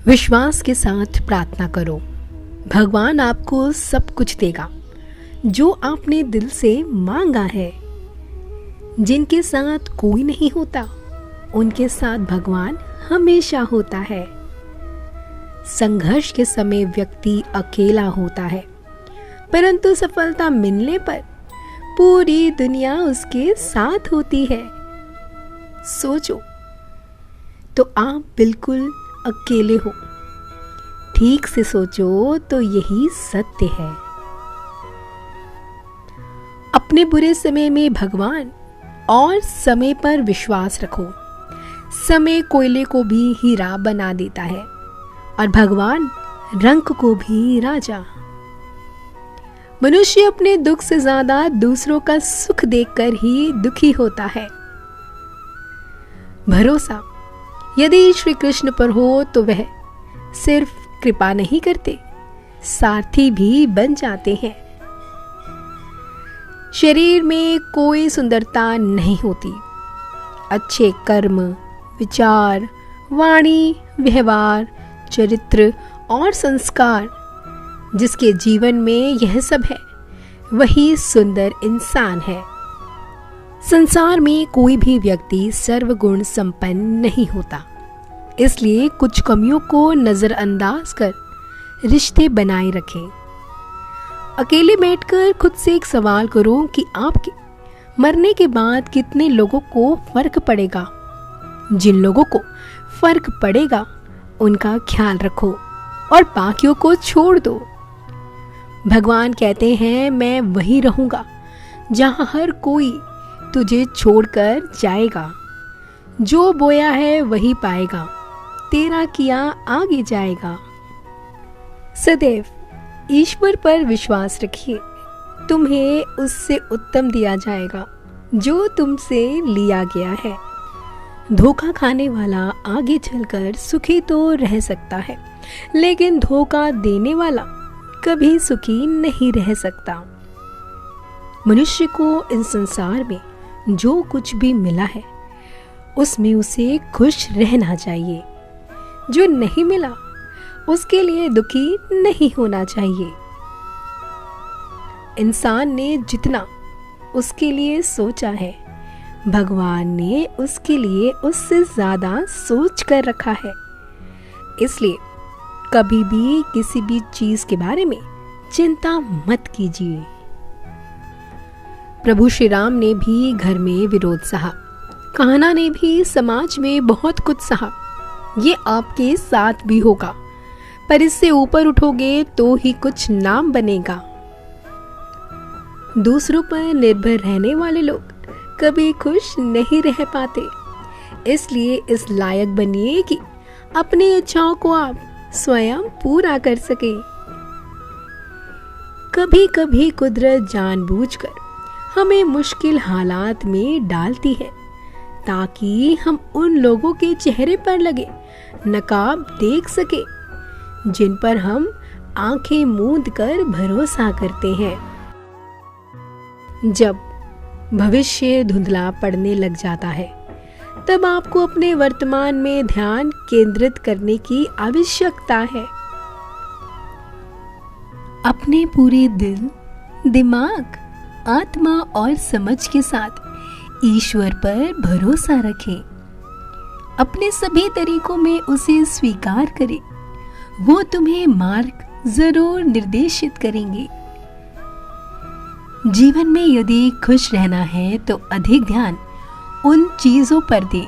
विश्वास के साथ प्रार्थना करो। भगवान आपको सब कुछ देगा जो आपने दिल से मांगा है। जिनके साथ कोई नहीं होता उनके साथ भगवान हमेशा होता है। संघर्ष के समय व्यक्ति अकेला होता है, परंतु सफलता मिलने पर पूरी दुनिया उसके साथ होती है। सोचो तो आप बिल्कुल अकेले हो। ठीक से सोचो तो यही सत्य है। अपने बुरे समय में भगवान और समय पर विश्वास रखो। समय कोयले को भी हीरा बना देता है और भगवान रंग को भी राजा। मनुष्य अपने दुख से ज्यादा दूसरों का सुख देखकर ही दुखी होता है। भरोसा यदि श्री कृष्ण पर हो तो वह सिर्फ कृपा नहीं करते, सारथी भी बन जाते हैं। शरीर में कोई सुंदरता नहीं होती। अच्छे कर्म, विचार, वाणी, व्यवहार, चरित्र और संस्कार जिसके जीवन में यह सब है, वही सुंदर इंसान है। संसार में कोई भी व्यक्ति सर्वगुण संपन्न नहीं होता, इसलिए कुछ कमियों को नजरअंदाज कर रिश्ते बनाए रखें। अकेले बैठकर खुद से एक सवाल करो कि आपके मरने के बाद कितने लोगों को फर्क पड़ेगा। जिन लोगों को फर्क पड़ेगा उनका ख्याल रखो और बाकियों को छोड़ दो। भगवान कहते हैं, मैं वहीं रहूंगा जहां हर कोई तुझे छोड़कर जाएगा। जो बोया है वही पाएगा, तेरा किया आगे जाएगा। सदैव ईश्वर पर विश्वास रखिए। तुम्हें उससे उत्तम दिया जाएगा जो तुमसे लिया गया है। धोखा खाने वाला आगे चलकर सुखी तो रह सकता है, लेकिन धोखा देने वाला कभी सुखी नहीं रह सकता। मनुष्य को इस संसार में जो कुछ भी मिला है उसमें उसे खुश रहना चाहिए। जो नहीं मिला उसके लिए दुखी नहीं होना चाहिए। इंसान ने जितना उसके लिए सोचा है, भगवान ने उसके लिए उससे ज्यादा सोच कर रखा है। इसलिए कभी भी किसी भी चीज के बारे में चिंता मत कीजिए। प्रभु श्री राम ने भी घर में विरोध सहा, कान्हा ने भी समाज में बहुत कुछ सहा। ये आपके साथ भी होगा, पर इससे ऊपर उठोगे तो ही कुछ नाम बनेगा। दूसरों पर निर्भर रहने वाले लोग कभी खुश नहीं रह पाते, इसलिए इस लायक बनिए कि अपनी इच्छाओं को आप स्वयं पूरा कर सके। कभी कभी कुदरत जानबूझकर हमें मुश्किल हालात में डालती है ताकि हम उन लोगों के चेहरे पर लगे नकाब देख सके जिन पर हम आंखें मूंद कर भरोसा करते हैं। जब भविष्य धुंधला पड़ने लग जाता है, तब आपको अपने वर्तमान में ध्यान केंद्रित करने की आवश्यकता है। अपने पूरे दिल, दिमाग, आत्मा और समझ के साथ ईश्वर पर भरोसा रखें। अपने सभी तरीकों में उसे स्वीकार करें। वो तुम्हें मार्ग जरूर निर्देशित करेंगे। जीवन में यदि खुश रहना है तो अधिक ध्यान उन चीजों पर दे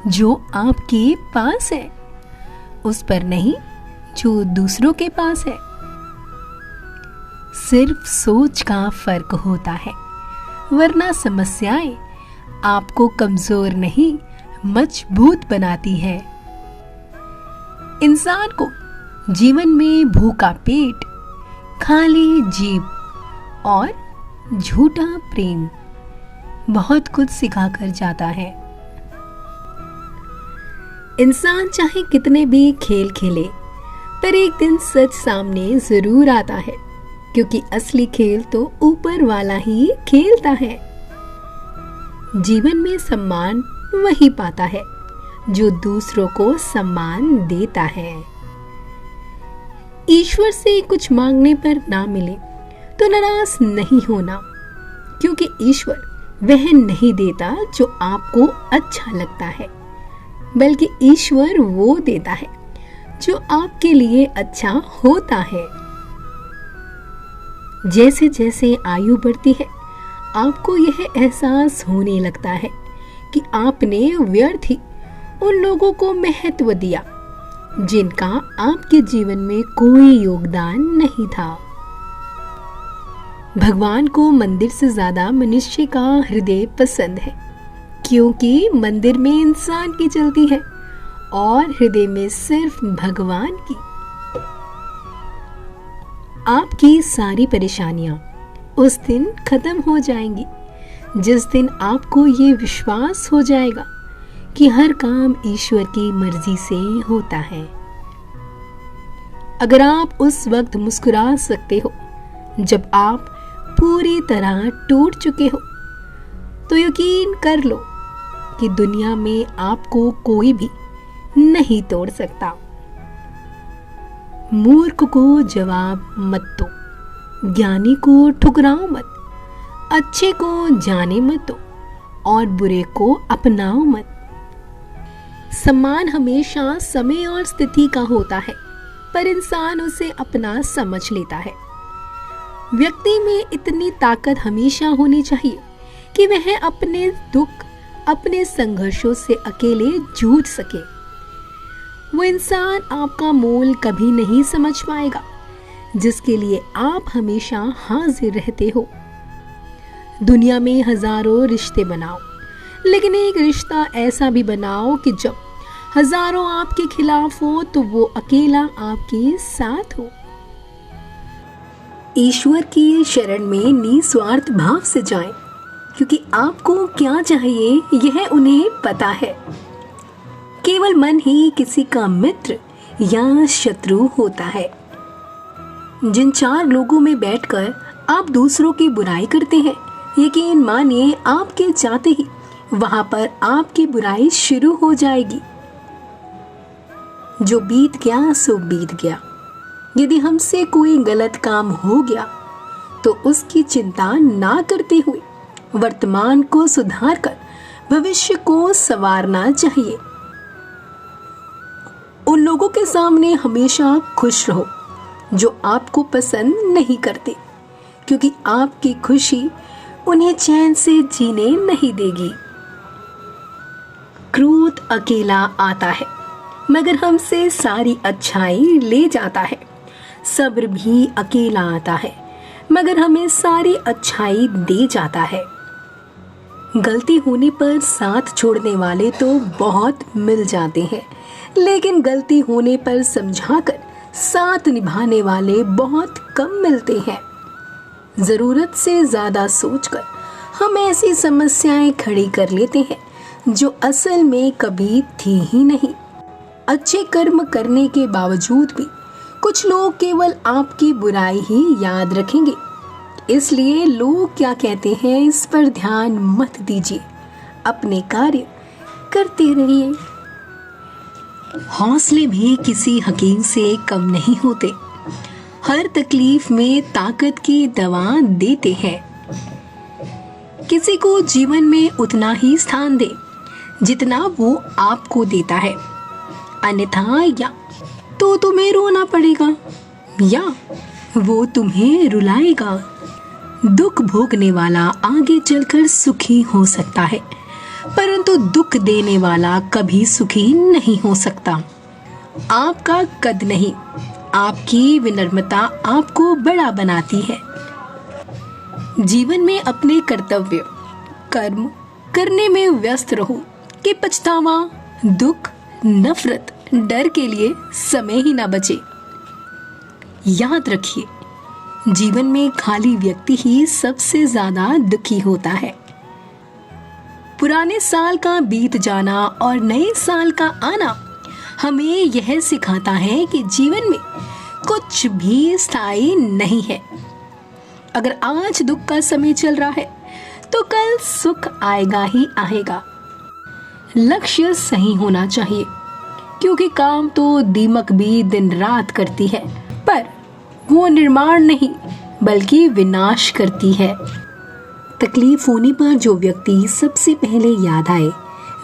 जो आपके पास है, उस पर नहीं जो दूसरों के पास है। सिर्फ सोच का फर्क होता है, वरना समस्याएं आपको कमजोर नहीं मजबूत बनाती है। इंसान को जीवन में भूखा पेट, खाली जीभ और झूठा प्रेम बहुत कुछ सिखाकर जाता है। इंसान चाहे कितने भी खेल खेले, पर एक दिन सच सामने जरूर आता है, क्योंकि असली खेल तो ऊपर वाला ही खेलता है। जीवन में सम्मान वही पाता है जो दूसरों को सम्मान देता है। ईश्वर से कुछ मांगने पर ना मिले तो नाराज नहीं होना, क्योंकि ईश्वर वह नहीं देता जो आपको अच्छा लगता है, बल्कि ईश्वर वो देता है जो आपके लिए अच्छा होता है। जैसे जैसे आयु बढ़ती है, आपको यह एहसास होने लगता है कि आपने व्यर्थ ही उन लोगों को महत्व दिया जिनका आपके जीवन में कोई योगदान नहीं था। भगवान को मंदिर से ज्यादा मनुष्य का हृदय पसंद है, क्योंकि मंदिर में इंसान की चलती है और हृदय में सिर्फ भगवान की। आपकी सारी परेशानियां उस दिन खत्म हो जाएंगी जिस दिन आपको ये विश्वास हो जाएगा कि हर काम ईश्वर की मर्जी से होता है। अगर आप उस वक्त मुस्कुरा सकते हो जब आप पूरी तरह टूट चुके हो, तो यकीन कर लो कि दुनिया में आपको कोई भी नहीं तोड़ सकता। मूर्ख को जवाब मत दो, ज्ञानी को ठुकराओ मत, अच्छे को जाने मत दो और बुरे को अपनाओ मत। सम्मान हमेशा समय और स्थिति का होता है, पर इंसान उसे अपना समझ लेता है। व्यक्ति में इतनी ताकत हमेशा होनी चाहिए कि वह अपने दुख, अपने संघर्षों से अकेले जूझ सके। वो इंसान आपका मोल कभी नहीं समझ पाएगा जिसके लिए आप हमेशा हाजिर रहते हो। दुनिया में हजारों रिश्ते बनाओ, लेकिन एक रिश्ता ऐसा भी बनाओ कि जब हजारों आपके खिलाफ हो तो वो अकेला आपके साथ हो। ईश्वर की शरण में निस्वार्थ भाव से जाएं, क्योंकि आपको क्या चाहिए यह उन्हें पता है। केवल मन ही किसी का मित्र या शत्रु होता है। जिन 4 लोगों में बैठकर आप दूसरों की बुराई करते हैं, यकीन मानिए आपके चाहते ही वहां पर आपकी बुराई शुरू हो जाएगी। जो बीत गया सो बीत गया। यदि हमसे कोई गलत काम हो गया तो उसकी चिंता ना करते हुए वर्तमान को सुधार कर भविष्य को संवारना चाहिए। उन लोगों के सामने हमेशा खुश रहो जो आपको पसंद नहीं करते, क्योंकि आपकी खुशी उन्हें चैन से जीने नहीं देगी। क्रोध अकेला आता है मगर हमसे सारी अच्छाई ले जाता है। सब्र भी अकेला आता है मगर हमें सारी अच्छाई दे जाता है। गलती होने पर साथ छोड़ने वाले तो बहुत मिल जाते हैं, लेकिन गलती होने पर समझाकर साथ निभाने वाले बहुत कम मिलते हैं। जरूरत से ज्यादा सोचकर हम ऐसी समस्याएं खड़ी कर लेते हैं जो असल में कभी थी ही नहीं। अच्छे कर्म करने के बावजूद भी कुछ लोग केवल आपकी बुराई ही याद रखेंगे। इसलिए लोग क्या कहते हैं इस पर ध्यान मत दीजिए, अपने कार्य करते रहिए। हौसले भी किसी हकीम से कम नहीं होते। हर तकलीफ में ताकत की दवा देते हैं। किसी को जीवन में उतना ही स्थान दे जितना वो आपको देता है, अन्यथा या तो तुम्हें रोना पड़ेगा या वो तुम्हें रुलाएगा। दुख भोगने वाला आगे चलकर सुखी हो सकता है, परंतु दुख देने वाला कभी सुखी नहीं हो सकता। आपका कद नहीं, आपकी विनम्रता आपको बड़ा बनाती है। जीवन में अपने कर्तव्य कर्म करने में व्यस्त रहो कि पछतावा, दुख, नफरत, डर के लिए समय ही ना बचे। याद रखिए, जीवन में खाली व्यक्ति ही सबसे ज्यादा दुखी होता है। पुराने साल का बीत जाना और नए साल का आना हमें यह सिखाता है कि जीवन में कुछ भी स्थायी नहीं है। अगर आज दुख का समय चल रहा है तो कल सुख आएगा ही आएगा। लक्ष्य सही होना चाहिए, क्योंकि काम तो दीमक भी दिन रात करती है, पर वो निर्माण नहीं बल्कि विनाश करती है। तकलीफ होने पर जो व्यक्ति सबसे पहले याद आए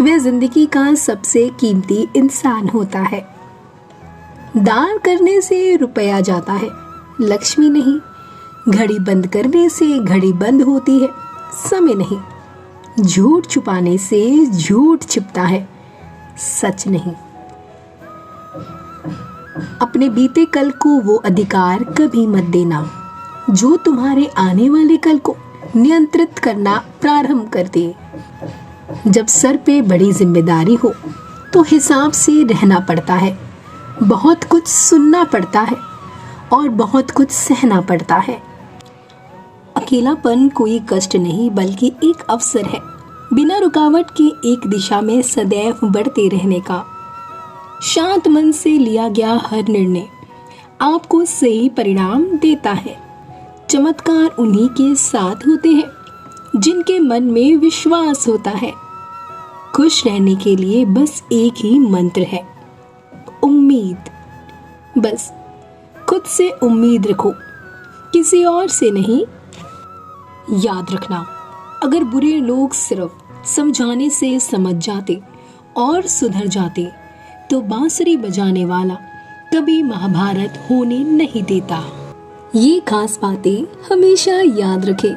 वह जिंदगी का सबसे कीमती इंसान होता है। दान करने से रुपया जाता है, लक्ष्मी नहीं। घड़ी बंद करने से घड़ी बंद होती है, समय नहीं। झूठ छुपाने से झूठ छिपता है, सच नहीं। अपने बीते कल को वो अधिकार कभी मत देना जो तुम्हारे आने वाले कल को नियंत्रित करना प्रारंभ कर दे। जब सर पे बड़ी जिम्मेदारी हो तो हिसाब से रहना पड़ता है, बहुत कुछ सुनना पड़ता है और बहुत कुछ सहना पड़ता है। अकेलापन कोई कष्ट नहीं बल्कि एक अवसर है, बिना रुकावट के एक दिशा में सदैव बढ़ते रहने का। शांत मन से लिया गया हर निर्णय आपको सही परिणाम देता है। चमत्कार उन्हीं के साथ होते हैं जिनके मन में विश्वास होता है। खुश रहने के लिए बस एक ही मंत्र है, उम्मीद। बस खुद से उम्मीद रखो, किसी और से नहीं। याद रखना, अगर बुरे लोग सिर्फ समझाने से समझ जाते और सुधर जाते तो बांसुरी बजाने वाला कभी महाभारत होने नहीं देता। ये खास बातें हमेशा याद रखें।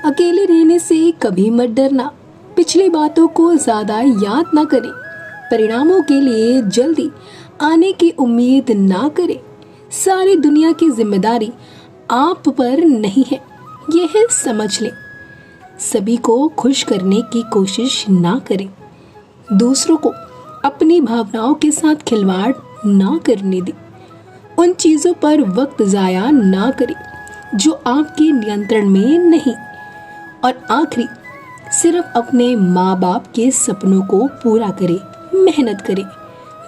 अकेले रहने से कभी मत डरना। पिछली बातों को ज्यादा याद ना करें। परिणामों के लिए जल्दी आने की उम्मीद ना करें। सारी दुनिया की जिम्मेदारी आप पर नहीं है, यह समझ लें। सभी को खुश करने की कोशिश ना करें। दूसरों को अपनी भावनाओं के साथ खिलवाड़ ना करने दें। उन चीज़ों पर वक्त ज़ाया ना करें जो आपके नियंत्रण में नहीं। और आखिरी, सिर्फ अपने माँ बाप के सपनों को पूरा करें, मेहनत करें,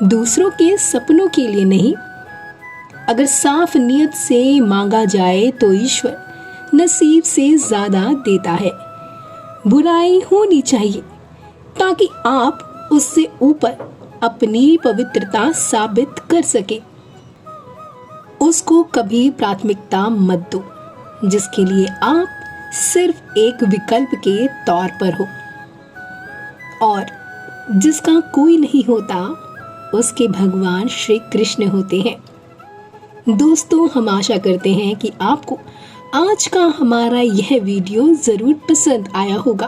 दूसरों के सपनों के लिए नहीं। अगर साफ नियत से मांगा जाए तो ईश्वर नसीब से ज़्यादा देता है। बुराई होनी चाहिए ताकि आप उससे ऊपर अपनी पवित्रता साबित कर सके। उसको कभी प्राथमिकता मत दो जिसके लिए आप सिर्फ एक विकल्प के तौर पर हो। और जिसका कोई नहीं होता उसके भगवान श्री कृष्ण होते हैं। दोस्तों, हम आशा करते हैं कि आपको आज का हमारा यह वीडियो जरूर पसंद आया होगा।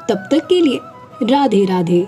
तब तक के लिए राधे राधे।